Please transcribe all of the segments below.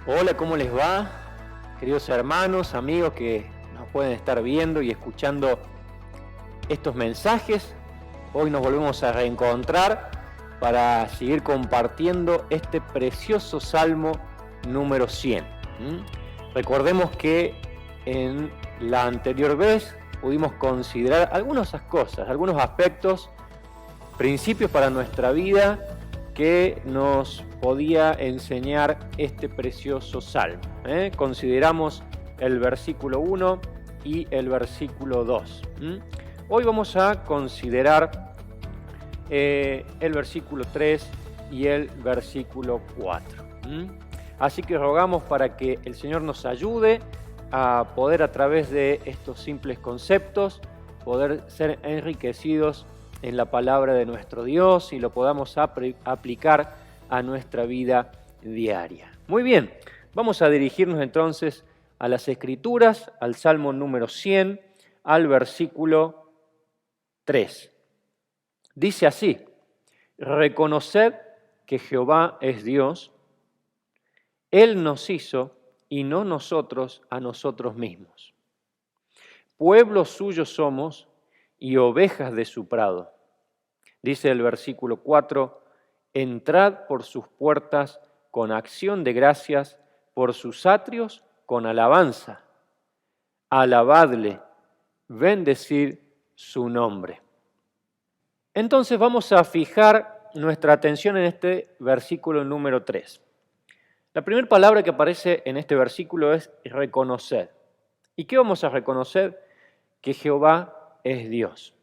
Hola, ¿cómo les va? Queridos hermanos, amigos que nos pueden estar viendo y escuchando estos mensajes. Hoy nos volvemos a reencontrar para seguir compartiendo este precioso Salmo número 100. Recordemos que en la anterior vez pudimos considerar algunas cosas, algunos aspectos, principios para nuestra vida que nos podía enseñar este precioso salmo. Consideramos el versículo 1 y el versículo 2. Hoy vamos a considerar el versículo 3 y el versículo 4. Así que rogamos para que el Señor nos ayude a poder, a través de estos simples conceptos, poder ser enriquecidos en la palabra de nuestro Dios y lo podamos aplicar a nuestra vida diaria. Muy bien, vamos a dirigirnos entonces a las Escrituras, al Salmo número 100, al versículo 3. Dice así: reconoced que Jehová es Dios, Él nos hizo y no nosotros a nosotros mismos. Pueblo suyo somos y ovejas de su prado. Dice el versículo 4, entrad por sus puertas con acción de gracias, por sus atrios con alabanza. Alabadle, bendecid su nombre. Entonces vamos a fijar nuestra atención en este versículo número 3. La primera palabra que aparece en este versículo es reconocer. ¿Y qué vamos a reconocer? Que Jehová es Dios,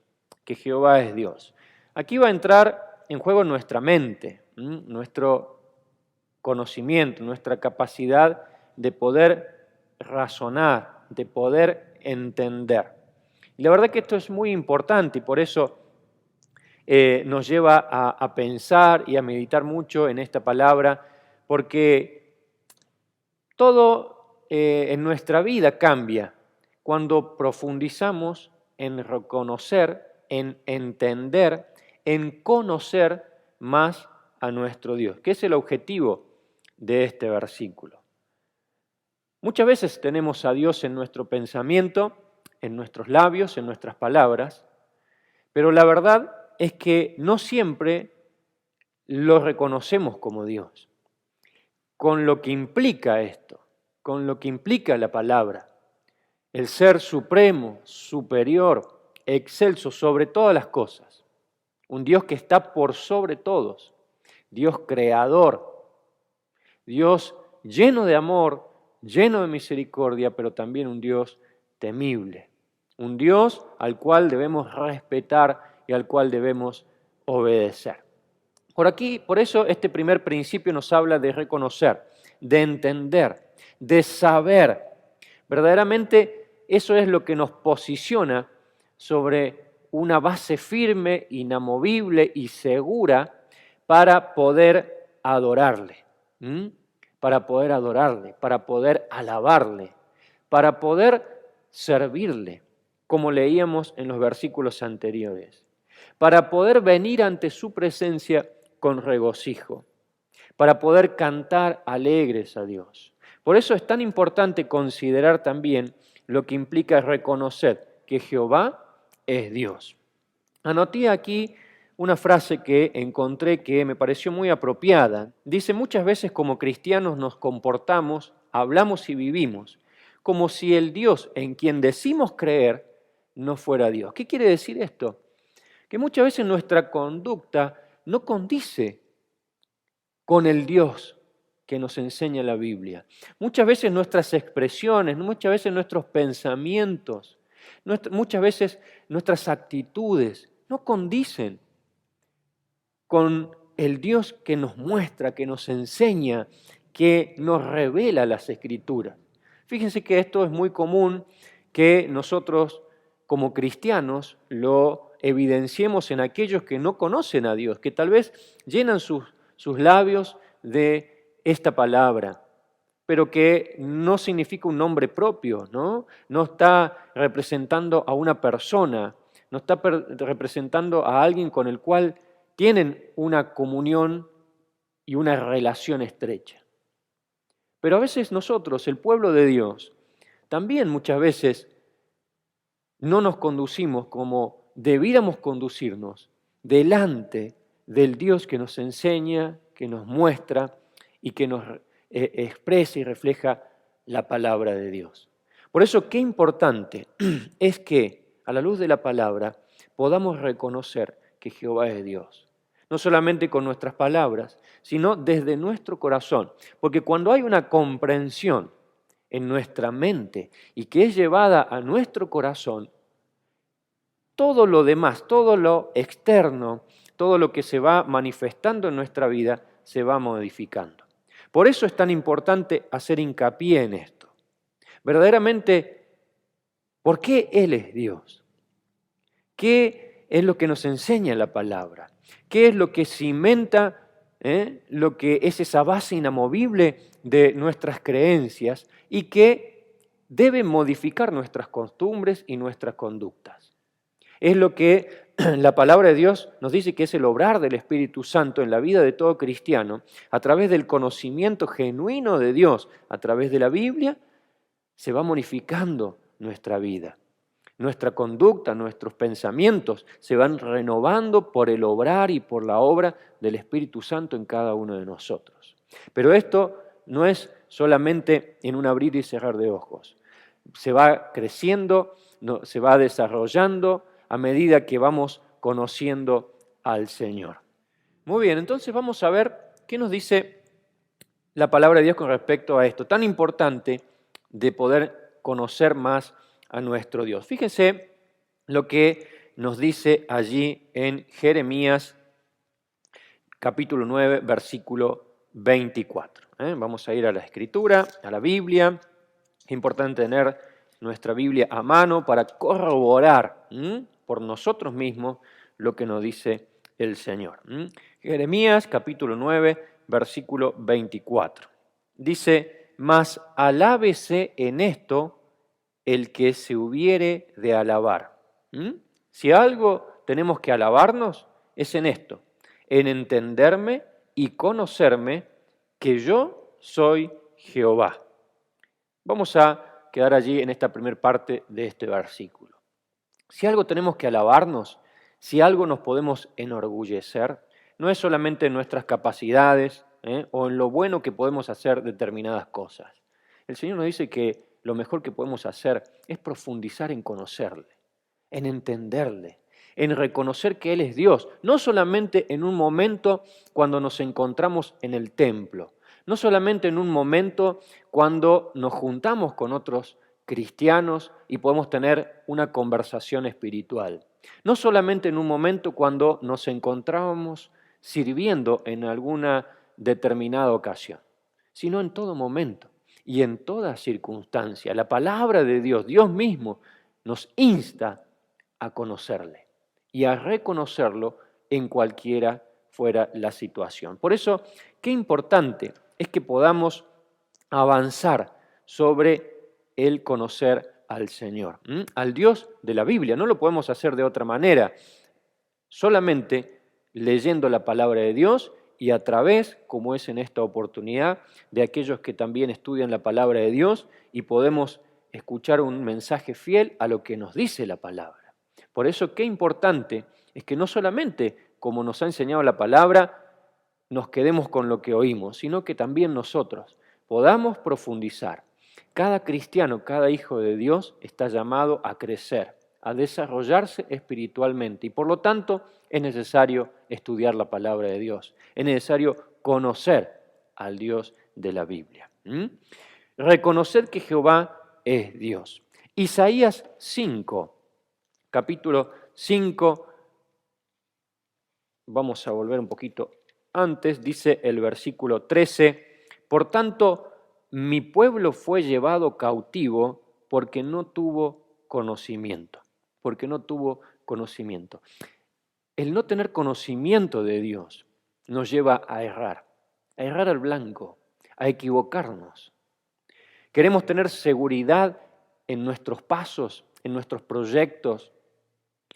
que Jehová es Dios. Aquí va a entrar en juego nuestra mente, nuestro conocimiento, nuestra capacidad de poder razonar, de poder entender. Y la verdad que esto es muy importante y por eso nos lleva a pensar y a meditar mucho en esta palabra, porque todo en nuestra vida cambia cuando profundizamos en reconocer, en entender, en conocer más a nuestro Dios, que es el objetivo de este versículo. Muchas veces tenemos a Dios en nuestro pensamiento, en nuestros labios, en nuestras palabras, pero la verdad es que no siempre lo reconocemos como Dios, con lo que implica esto, con lo que implica la palabra, el ser supremo, superior, excelso sobre todas las cosas, un Dios que está por sobre todos, Dios creador, Dios lleno de amor, lleno de misericordia, pero también un Dios temible, un Dios al cual debemos respetar y al cual debemos obedecer. Por eso este primer principio nos habla de reconocer, de entender, de saber. Verdaderamente eso es lo que nos posiciona sobre una base firme, inamovible y segura para poder adorarle, para poder alabarle, para poder servirle, como leíamos en los versículos anteriores, para poder venir ante su presencia con regocijo, para poder cantar alegres a Dios. Por eso es tan importante considerar también lo que implica reconocer que Jehová es Dios. Anoté aquí una frase que encontré que me pareció muy apropiada. Dice: muchas veces como cristianos nos comportamos, hablamos y vivimos como si el Dios en quien decimos creer no fuera Dios. ¿Qué quiere decir esto? Que muchas veces nuestra conducta no condice con el Dios que nos enseña la Biblia. Muchas veces nuestras expresiones, muchas veces nuestros pensamientos, muchas veces nuestras actitudes no condicen con el Dios que nos muestra, que nos enseña, que nos revela las Escrituras. Fíjense que esto es muy común que nosotros como cristianos lo evidenciemos en aquellos que no conocen a Dios, que tal vez llenan sus labios de esta palabra, pero que no significa un nombre propio, ¿no? No está representando a una persona, no está representando a alguien con el cual tienen una comunión y una relación estrecha. Pero a veces nosotros, el pueblo de Dios, también muchas veces no nos conducimos como debiéramos conducirnos delante del Dios que nos enseña, que nos muestra y que nos expresa y refleja la palabra de Dios. Por eso, qué importante es que, a la luz de la palabra, podamos reconocer que Jehová es Dios. No solamente con nuestras palabras, sino desde nuestro corazón. Porque cuando hay una comprensión en nuestra mente y que es llevada a nuestro corazón, todo lo demás, todo lo externo, todo lo que se va manifestando en nuestra vida, se va modificando. Por eso es tan importante hacer hincapié en esto. Verdaderamente, ¿por qué Él es Dios? ¿Qué es lo que nos enseña la palabra? ¿Qué es lo que cimenta lo que es esa base inamovible de nuestras creencias y que debe modificar nuestras costumbres y nuestras conductas? Es lo que la palabra de Dios nos dice que es el obrar del Espíritu Santo en la vida de todo cristiano, a través del conocimiento genuino de Dios, a través de la Biblia, se va modificando nuestra vida. Nuestra conducta, nuestros pensamientos se van renovando por el obrar y por la obra del Espíritu Santo en cada uno de nosotros. Pero esto no es solamente en un abrir y cerrar de ojos. Se va creciendo, se va desarrollando a medida que vamos conociendo al Señor. Muy bien, entonces vamos a ver qué nos dice la palabra de Dios con respecto a esto, tan importante de poder conocer más a nuestro Dios. Fíjense lo que nos dice allí en Jeremías capítulo 9, versículo 24. Vamos a ir a la Escritura, a la Biblia. Es importante tener nuestra Biblia a mano para corroborar por nosotros mismos lo que nos dice el Señor. Jeremías capítulo 9, versículo 24. Dice, mas alábese en esto el que se hubiere de alabar. Si algo tenemos que alabarnos, es en esto, en entenderme y conocerme que yo soy Jehová. Vamos a quedar allí en esta primera parte de este versículo. Si algo tenemos que alabarnos, si algo nos podemos enorgullecer, no es solamente en nuestras capacidades o en lo bueno que podemos hacer determinadas cosas. El Señor nos dice que lo mejor que podemos hacer es profundizar en conocerle, en entenderle, en reconocer que Él es Dios, no solamente en un momento cuando nos encontramos en el templo, no solamente en un momento cuando nos juntamos con otros cristianos y podemos tener una conversación espiritual, no solamente en un momento cuando nos encontrábamos sirviendo en alguna determinada ocasión, sino en todo momento y en toda circunstancia. La palabra de Dios, Dios mismo, nos insta a conocerle y a reconocerlo en cualquiera fuera la situación. Por eso, qué importante es que podamos avanzar sobre el conocer al Señor, al Dios de la Biblia. No lo podemos hacer de otra manera, solamente leyendo la palabra de Dios y a través, como es en esta oportunidad, de aquellos que también estudian la palabra de Dios y podemos escuchar un mensaje fiel a lo que nos dice la palabra. Por eso, qué importante es que no solamente, como nos ha enseñado la palabra, nos quedemos con lo que oímos, sino que también nosotros podamos profundizar. Cada cristiano, cada hijo de Dios está llamado a crecer, a desarrollarse espiritualmente y por lo tanto es necesario estudiar la palabra de Dios, es necesario conocer al Dios de la Biblia. Reconocer que Jehová es Dios. Isaías 5, capítulo 5, vamos a volver un poquito antes, dice el versículo 13, por tanto, mi pueblo fue llevado cautivo porque no tuvo conocimiento, porque no tuvo conocimiento. El no tener conocimiento de Dios nos lleva a errar al blanco, a equivocarnos. Queremos tener seguridad en nuestros pasos, en nuestros proyectos.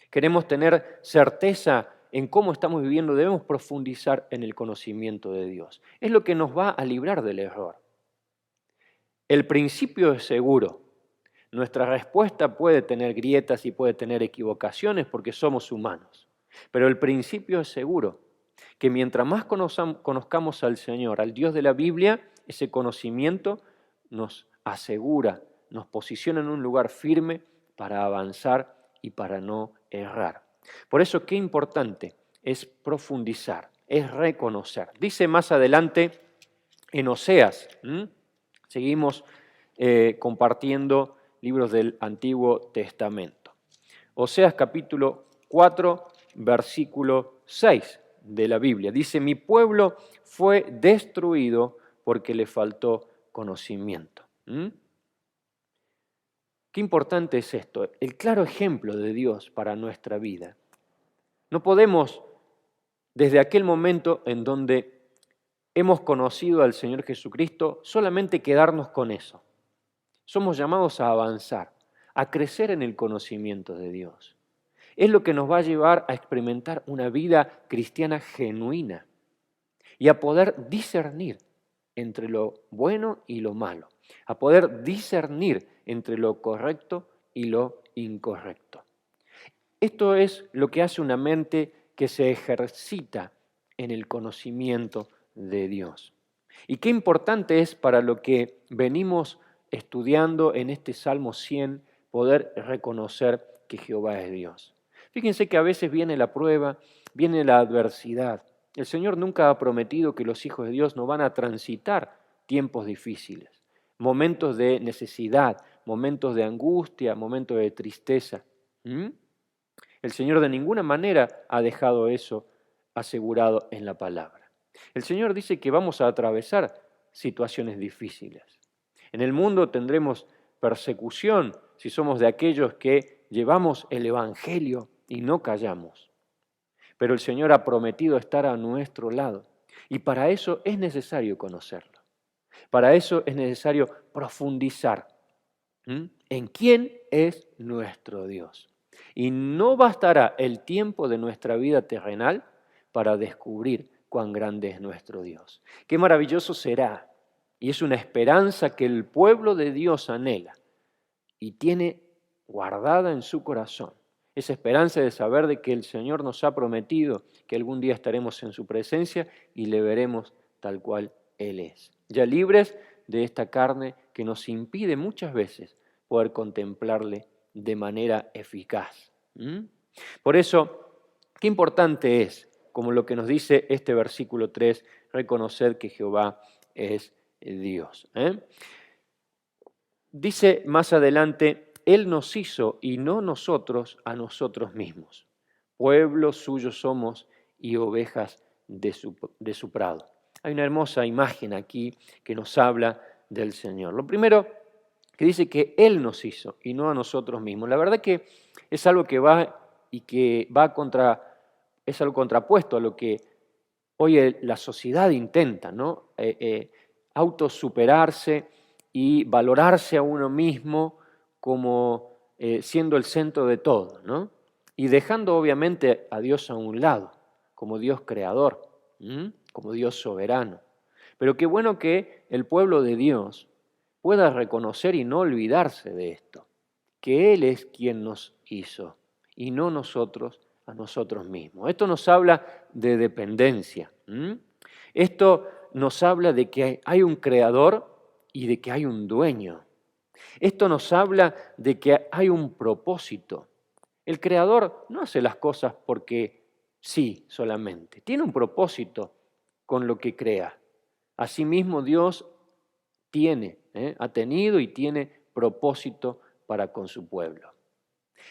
Queremos tener certeza en cómo estamos viviendo. Debemos profundizar en el conocimiento de Dios. Es lo que nos va a librar del error. El principio es seguro. Nuestra respuesta puede tener grietas y puede tener equivocaciones porque somos humanos. Pero el principio es seguro, que mientras más conozcamos al Señor, al Dios de la Biblia, ese conocimiento nos asegura, nos posiciona en un lugar firme para avanzar y para no errar. Por eso, qué importante es profundizar, es reconocer. Dice más adelante en Oseas, seguimos compartiendo libros del Antiguo Testamento. Oseas capítulo 4, versículo 6 de la Biblia. Dice, mi pueblo fue destruido porque le faltó conocimiento. Qué importante es esto, el claro ejemplo de Dios para nuestra vida. No podemos, desde aquel momento en donde hemos conocido al Señor Jesucristo, solamente quedarnos con eso. Somos llamados a avanzar, a crecer en el conocimiento de Dios. Es lo que nos va a llevar a experimentar una vida cristiana genuina y a poder discernir entre lo bueno y lo malo, a poder discernir entre lo correcto y lo incorrecto. Esto es lo que hace una mente que se ejercita en el conocimiento de Dios. Y qué importante es para lo que venimos estudiando en este Salmo 100, poder reconocer que Jehová es Dios. Fíjense que a veces viene la prueba, viene la adversidad. El Señor nunca ha prometido que los hijos de Dios no van a transitar tiempos difíciles, momentos de necesidad, momentos de angustia, momentos de tristeza. El Señor de ninguna manera ha dejado eso asegurado en la palabra. El Señor dice que vamos a atravesar situaciones difíciles. En el mundo tendremos persecución si somos de aquellos que llevamos el Evangelio y no callamos. Pero el Señor ha prometido estar a nuestro lado y para eso es necesario conocerlo. Para eso es necesario profundizar en quién es nuestro Dios. Y no bastará el tiempo de nuestra vida terrenal para descubrir cuán grande es nuestro Dios. Qué maravilloso será. Y es una esperanza que el pueblo de Dios anhela y tiene guardada en su corazón. Esa esperanza de saber de que el Señor nos ha prometido que algún día estaremos en su presencia y le veremos tal cual Él es. Ya libres de esta carne que nos impide muchas veces poder contemplarle de manera eficaz. Por eso, qué importante es, como lo que nos dice este versículo 3, reconocer que Jehová es Dios. Dice más adelante, Él nos hizo y no nosotros a nosotros mismos. Pueblo suyo somos y ovejas de su prado. Hay una hermosa imagen aquí que nos habla del Señor. Lo primero que dice que Él nos hizo y no a nosotros mismos. La verdad que es algo que es algo contrapuesto a lo que hoy la sociedad intenta, ¿no? Autosuperarse y valorarse a uno mismo como siendo el centro de todo, ¿no? Y dejando obviamente a Dios a un lado, como Dios creador, como Dios soberano. Pero qué bueno que el pueblo de Dios pueda reconocer y no olvidarse de esto, que Él es quien nos hizo y no nosotros a nosotros mismos. Esto nos habla de dependencia. Esto nos habla de que hay un creador y de que hay un dueño. Esto nos habla de que hay un propósito. El creador no hace las cosas porque sí solamente. Tiene un propósito con lo que crea. Asimismo, Dios ha tenido y tiene propósito para con su pueblo.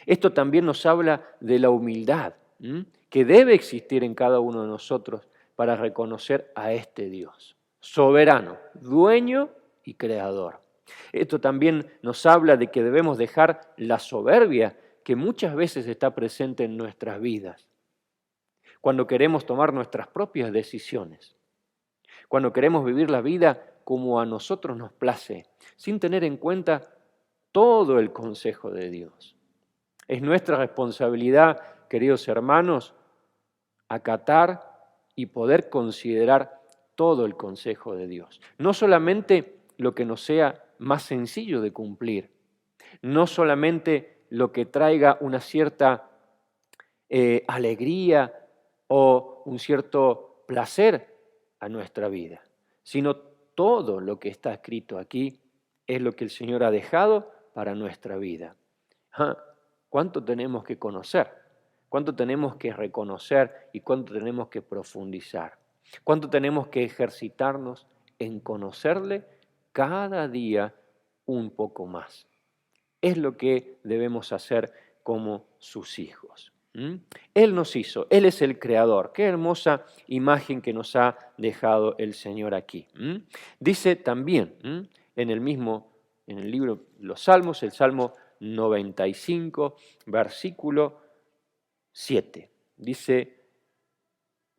Esto también nos habla de la humildad que debe existir en cada uno de nosotros para reconocer a este Dios, soberano, dueño y creador. Esto también nos habla de que debemos dejar la soberbia que muchas veces está presente en nuestras vidas, cuando queremos tomar nuestras propias decisiones, cuando queremos vivir la vida como a nosotros nos place, sin tener en cuenta todo el consejo de Dios. Es nuestra responsabilidad, queridos hermanos, acatar y poder considerar todo el consejo de Dios. No solamente lo que nos sea más sencillo de cumplir. No solamente lo que traiga una cierta alegría o un cierto placer a nuestra vida, sino todo lo que está escrito aquí es lo que el Señor ha dejado para nuestra vida. ¿Cuánto tenemos que conocer? ¿Cuánto tenemos que reconocer y cuánto tenemos que profundizar? ¿Cuánto tenemos que ejercitarnos en conocerle cada día un poco más? Es lo que debemos hacer como sus hijos. Él nos hizo, Él es el creador. Qué hermosa imagen que nos ha dejado el Señor aquí. Dice también en el libro de los Salmos, el Salmo 95, versículo 7. Dice,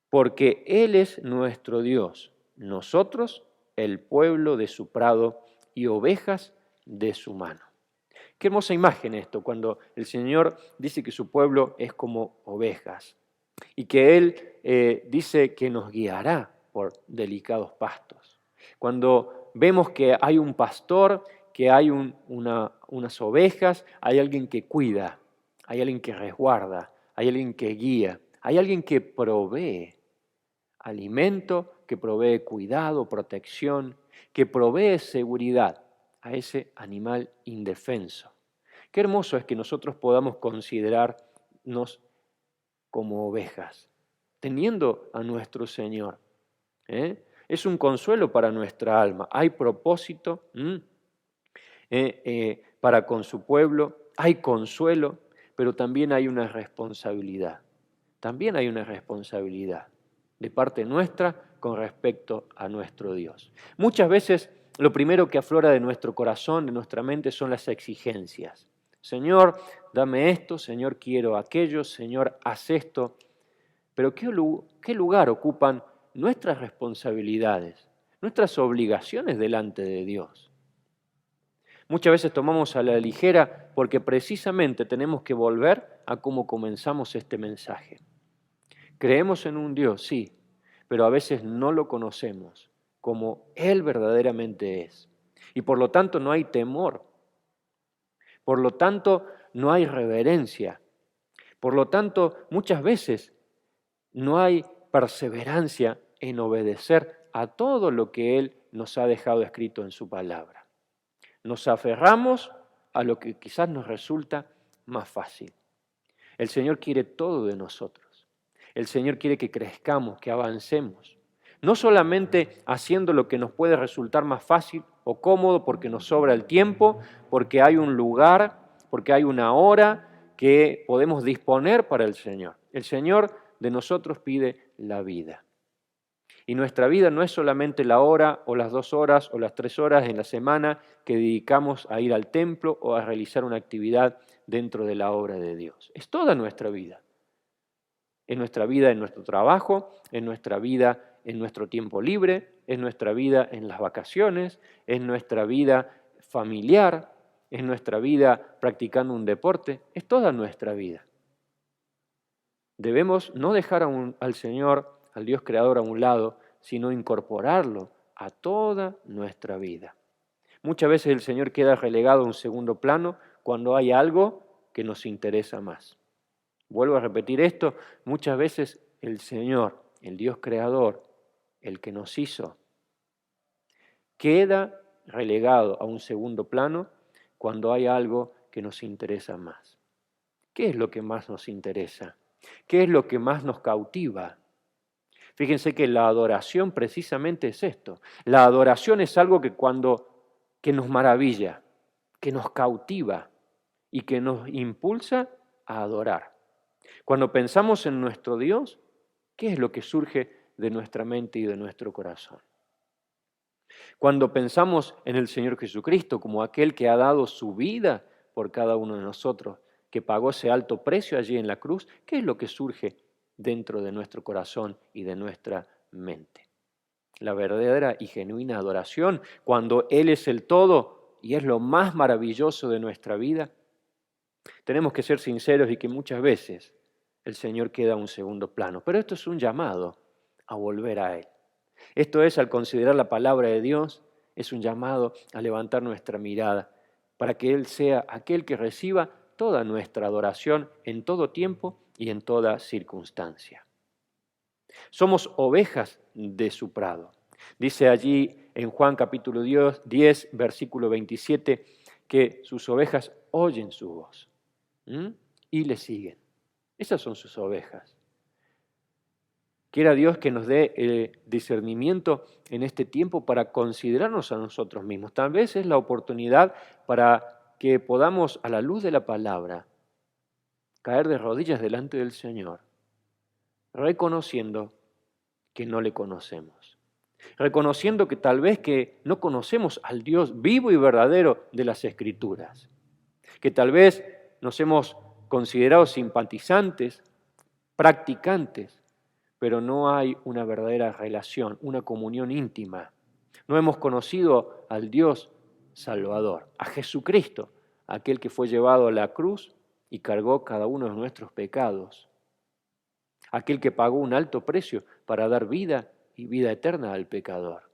porque Él es nuestro Dios, nosotros el pueblo de su prado y ovejas de su mano. Qué hermosa imagen esto, cuando el Señor dice que su pueblo es como ovejas y que Él dice que nos guiará por delicados pastos. Cuando vemos que hay un pastor, que hay unas ovejas, hay alguien que cuida, hay alguien que resguarda, hay alguien que guía, hay alguien que provee alimento, que provee cuidado, protección, que provee seguridad a ese animal indefenso. Qué hermoso es que nosotros podamos considerarnos como ovejas, teniendo a nuestro Señor. Es un consuelo para nuestra alma. Hay propósito para con su pueblo, hay consuelo, pero también hay una responsabilidad. También hay una responsabilidad de parte nuestra con respecto a nuestro Dios. Muchas veces lo primero que aflora de nuestro corazón, de nuestra mente, son las exigencias. Señor, dame esto, Señor, quiero aquello, Señor, haz esto. Pero ¿qué lugar ocupan nuestras responsabilidades, nuestras obligaciones delante de Dios? Muchas veces tomamos a la ligera porque precisamente tenemos que volver a cómo comenzamos este mensaje. Creemos en un Dios, sí, pero a veces no lo conocemos como Él verdaderamente es. Y por lo tanto no hay temor. Por lo tanto no hay reverencia. Por lo tanto muchas veces no hay perseverancia en obedecer a todo lo que Él nos ha dejado escrito en su palabra. Nos aferramos a lo que quizás nos resulta más fácil. El Señor quiere todo de nosotros. El Señor quiere que crezcamos, que avancemos. No solamente haciendo lo que nos puede resultar más fácil o cómodo porque nos sobra el tiempo, porque hay un lugar, porque hay una hora que podemos disponer para el Señor. El Señor de nosotros pide la vida. Y nuestra vida no es solamente la hora o las 2 horas o las 3 horas en la semana que dedicamos a ir al templo o a realizar una actividad dentro de la obra de Dios. Es toda nuestra vida. En nuestra vida, en nuestro trabajo, en nuestra vida, en nuestro tiempo libre, en nuestra vida en las vacaciones, en nuestra vida familiar, en nuestra vida practicando un deporte. Es toda nuestra vida. Debemos no dejar al Señor, al Dios Creador a un lado, sino incorporarlo a toda nuestra vida. Muchas veces el Señor queda relegado a un segundo plano cuando hay algo que nos interesa más. Vuelvo a repetir esto, muchas veces el Señor, el Dios Creador, el que nos hizo, queda relegado a un segundo plano cuando hay algo que nos interesa más. ¿Qué es lo que más nos interesa? ¿Qué es lo que más nos cautiva? Fíjense que la adoración precisamente es esto. La adoración es algo que nos maravilla, que nos cautiva y que nos impulsa a adorar. Cuando pensamos en nuestro Dios, ¿qué es lo que surge de nuestra mente y de nuestro corazón? Cuando pensamos en el Señor Jesucristo como aquel que ha dado su vida por cada uno de nosotros, que pagó ese alto precio allí en la cruz, ¿qué es lo que surge dentro de nuestro corazón y de nuestra mente? La verdadera y genuina adoración, cuando Él es el todo y es lo más maravilloso de nuestra vida, tenemos que ser sinceros y que muchas veces el Señor queda a un segundo plano. Pero esto es un llamado a volver a Él. Esto es, al considerar la palabra de Dios, es un llamado a levantar nuestra mirada para que Él sea aquel que reciba toda nuestra adoración en todo tiempo y en toda circunstancia. Somos ovejas de su prado. Dice allí en Juan capítulo 10, versículo 27, que sus ovejas oyen su voz y le siguen. Esas son sus ovejas. Quiera Dios que nos dé discernimiento en este tiempo para considerarnos a nosotros mismos. Tal vez es la oportunidad para que podamos, a la luz de la palabra, caer de rodillas delante del Señor, reconociendo que no le conocemos, reconociendo que tal vez que no conocemos al Dios vivo y verdadero de las Escrituras, que tal vez nos hemos considerado simpatizantes, practicantes, pero no hay una verdadera relación, una comunión íntima. No hemos conocido al Dios Salvador, a Jesucristo, aquel que fue llevado a la cruz y cargó cada uno de nuestros pecados, aquel que pagó un alto precio para dar vida y vida eterna al pecador.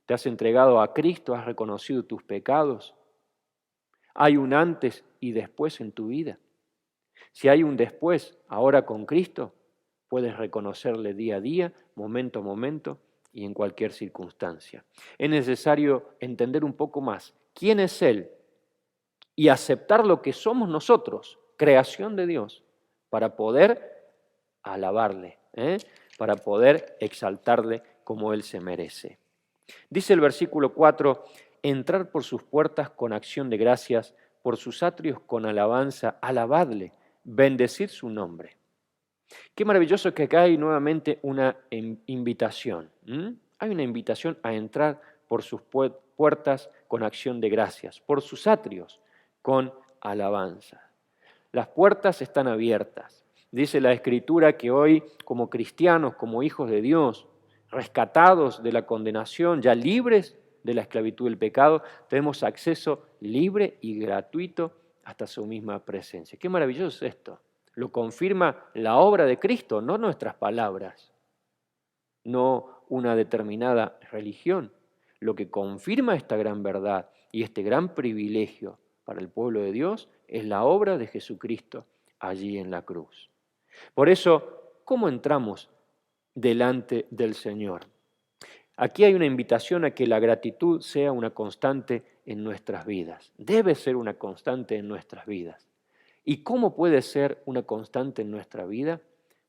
¿Te has entregado a Cristo? ¿Has reconocido tus pecados? ¿Hay un antes y después en tu vida? Si hay un después, ahora con Cristo, puedes reconocerle día a día, momento a momento y en cualquier circunstancia. Es necesario entender un poco más quién es Él y aceptar lo que somos nosotros, creación de Dios, para poder alabarle, para poder exaltarle como Él se merece. Dice el versículo 4, entrar por sus puertas con acción de gracias, por sus atrios con alabanza, alabadle, bendecid su nombre. Qué maravilloso que acá hay nuevamente una invitación. Hay una invitación a entrar por sus puertas con acción de gracias, por sus atrios con alabanza. Las puertas están abiertas. Dice la Escritura que hoy, como cristianos, como hijos de Dios, rescatados de la condenación, ya libres de la esclavitud del pecado, tenemos acceso libre y gratuito hasta su misma presencia. Qué maravilloso es esto. Lo confirma la obra de Cristo, no nuestras palabras, no una determinada religión. Lo que confirma esta gran verdad y este gran privilegio para el pueblo de Dios es la obra de Jesucristo allí en la cruz. Por eso, ¿cómo entramos delante del Señor? Aquí hay una invitación a que la gratitud sea una constante en nuestras vidas. Debe ser una constante en nuestras vidas. ¿Y cómo puede ser una constante en nuestra vida?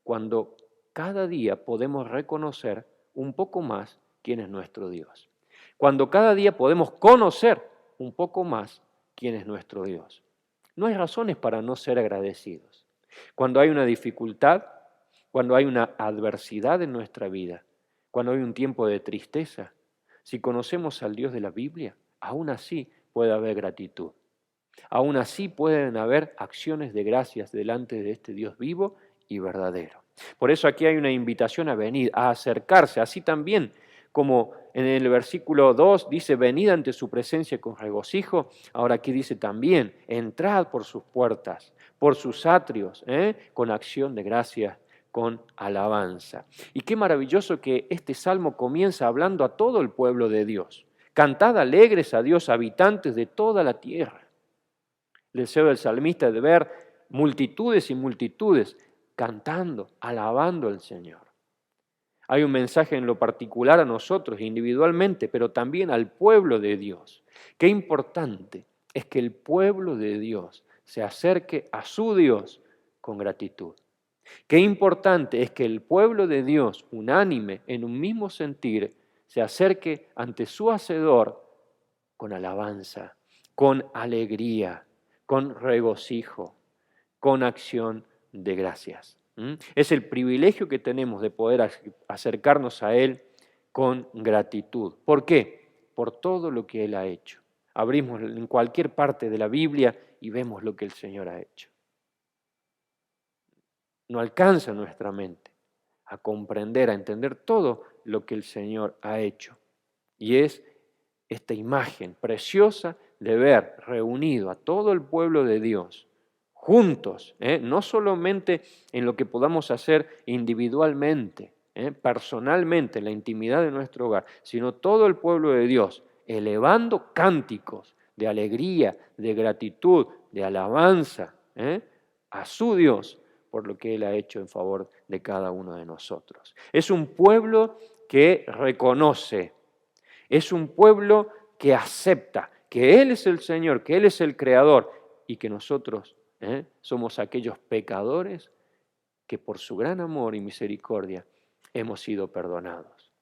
Cuando cada día podemos reconocer un poco más quién es nuestro Dios. Cuando cada día podemos conocer un poco más quién es nuestro Dios. No hay razones para no ser agradecidos. Cuando hay una dificultad, cuando hay una adversidad en nuestra vida, cuando hay un tiempo de tristeza, si conocemos al Dios de la Biblia, aún así puede haber gratitud. Aún así pueden haber acciones de gracias delante de este Dios vivo y verdadero. Por eso aquí hay una invitación a venir, a acercarse, así también como en el versículo 2 dice, venid ante su presencia con regocijo, ahora aquí dice también, entrad por sus puertas, por sus atrios, con acción de gracias, con alabanza. Y qué maravilloso que este salmo comienza hablando a todo el pueblo de Dios. Cantad alegres a Dios, habitantes de toda la tierra. El deseo del salmista es de ver multitudes y multitudes cantando, alabando al Señor. Hay un mensaje en lo particular a nosotros individualmente, pero también al pueblo de Dios. Qué importante es que el pueblo de Dios se acerque a su Dios con gratitud. Qué importante es que el pueblo de Dios, unánime en un mismo sentir, se acerque ante su Hacedor con alabanza, con alegría, con regocijo, con acción de gracias. Es el privilegio que tenemos de poder acercarnos a Él con gratitud. ¿Por qué? Por todo lo que Él ha hecho. Abrimos en cualquier parte de la Biblia y vemos lo que el Señor ha hecho. No alcanza nuestra mente a comprender, a entender todo lo que el Señor ha hecho. Y es esta imagen preciosa de ver reunido a todo el pueblo de Dios juntos, no solamente en lo que podamos hacer individualmente, personalmente, en la intimidad de nuestro hogar, sino todo el pueblo de Dios, elevando cánticos de alegría, de gratitud, de alabanza a su Dios por lo que Él ha hecho en favor de cada uno de nosotros. Es un pueblo que reconoce, es un pueblo que acepta que Él es el Señor, que Él es el Creador y que nosotros somos aquellos pecadores que por su gran amor y misericordia hemos sido perdonados.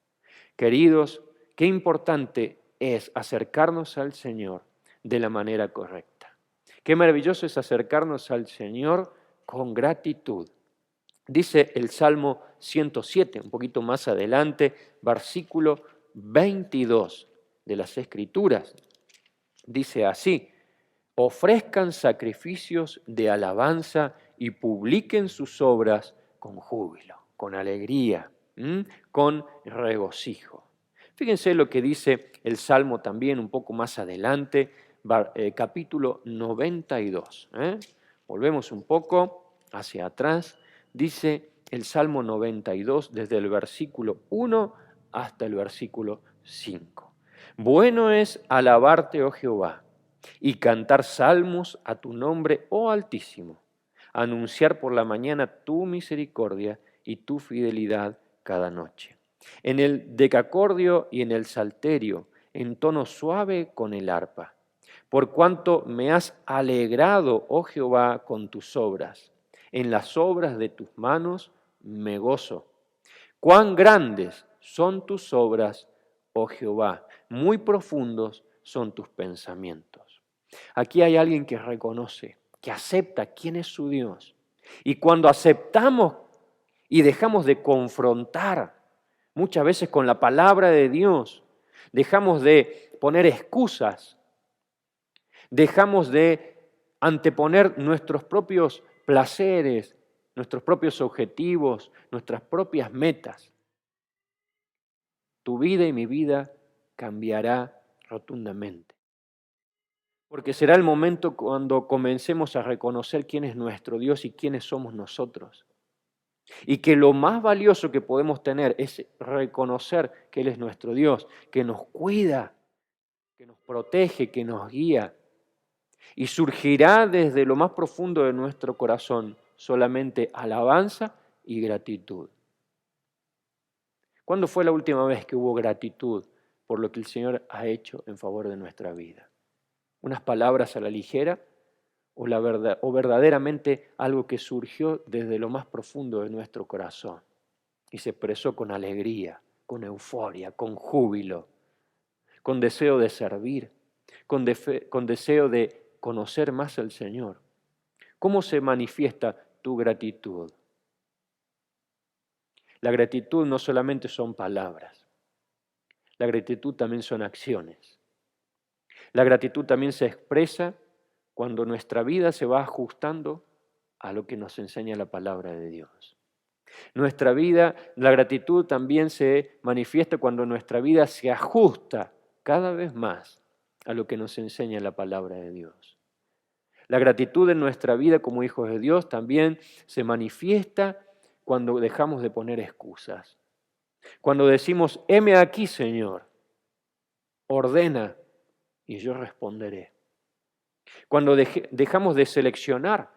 Queridos, qué importante es acercarnos al Señor de la manera correcta. Qué maravilloso es acercarnos al Señor con gratitud. Dice el Salmo 107, un poquito más adelante, versículo 22 de las Escrituras. Dice así: ofrezcan sacrificios de alabanza y publiquen sus obras con júbilo, con alegría, con regocijo. Fíjense lo que dice el Salmo también un poco más adelante, capítulo 92. Volvemos un poco hacia atrás. Dice el Salmo 92 desde el versículo 1 hasta el versículo 5. Bueno es alabarte, oh Jehová, y cantar salmos a tu nombre, oh Altísimo, anunciar por la mañana tu misericordia y tu fidelidad cada noche. En el decacordio y en el salterio, en tono suave con el arpa. Por cuanto me has alegrado, oh Jehová, con tus obras. En las obras de tus manos me gozo. Cuán grandes son tus obras, oh Jehová, muy profundos son tus pensamientos. Aquí hay alguien que reconoce, que acepta quién es su Dios. Y cuando aceptamos y dejamos de confrontar, muchas veces con la palabra de Dios, dejamos de poner excusas, dejamos de anteponer nuestros propios placeres, nuestros propios objetivos, nuestras propias metas. Tu vida y mi vida cambiará rotundamente. Porque será el momento cuando comencemos a reconocer quién es nuestro Dios y quiénes somos nosotros. Y que lo más valioso que podemos tener es reconocer que Él es nuestro Dios, que nos cuida, que nos protege, que nos guía. Y surgirá desde lo más profundo de nuestro corazón solamente alabanza y gratitud. ¿Cuándo fue la última vez que hubo gratitud por lo que el Señor ha hecho en favor de nuestra vida? ¿Unas palabras a la ligera o verdaderamente algo que surgió desde lo más profundo de nuestro corazón y se expresó con alegría, con euforia, con júbilo, con deseo de servir, con deseo de conocer más al Señor? ¿Cómo se manifiesta tu gratitud? La gratitud no solamente son palabras, la gratitud también son acciones. La gratitud también se expresa cuando nuestra vida se va ajustando a lo que nos enseña la palabra de Dios. Nuestra vida, la gratitud también se manifiesta cuando nuestra vida se ajusta cada vez más a lo que nos enseña la palabra de Dios. La gratitud en nuestra vida como hijos de Dios también se manifiesta cuando dejamos de poner excusas. Cuando decimos, heme aquí, Señor, ordena y yo responderé. Cuando dejamos de seleccionar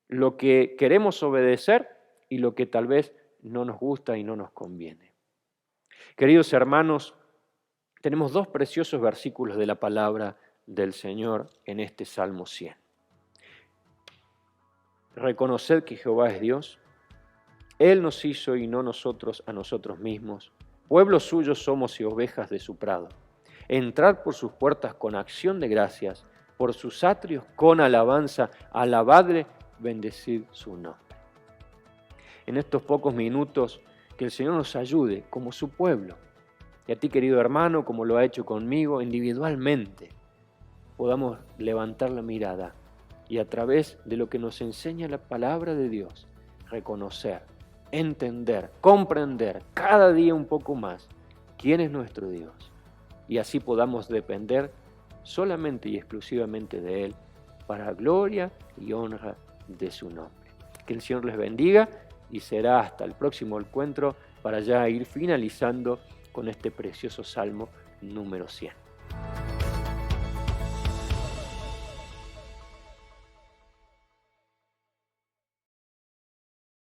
lo que queremos obedecer y lo que tal vez no nos gusta y no nos conviene. Queridos hermanos, tenemos dos preciosos versículos de la palabra del Señor en este Salmo 100. Reconoced que Jehová es Dios. Él nos hizo y no nosotros a nosotros mismos. Pueblo suyo somos y ovejas de su prado. Entrad por sus puertas con acción de gracias, por sus atrios con alabanza, alabadle, bendecid su nombre. En estos pocos minutos, que el Señor nos ayude como su pueblo, y a ti, querido hermano, como lo ha hecho conmigo, individualmente, podamos levantar la mirada y a través de lo que nos enseña la palabra de Dios, reconocer, entender, comprender cada día un poco más quién es nuestro Dios. Y así podamos depender solamente y exclusivamente de Él para gloria y honra de su nombre. Que el Señor les bendiga y será hasta el próximo encuentro para ya ir finalizando con este precioso Salmo número 100.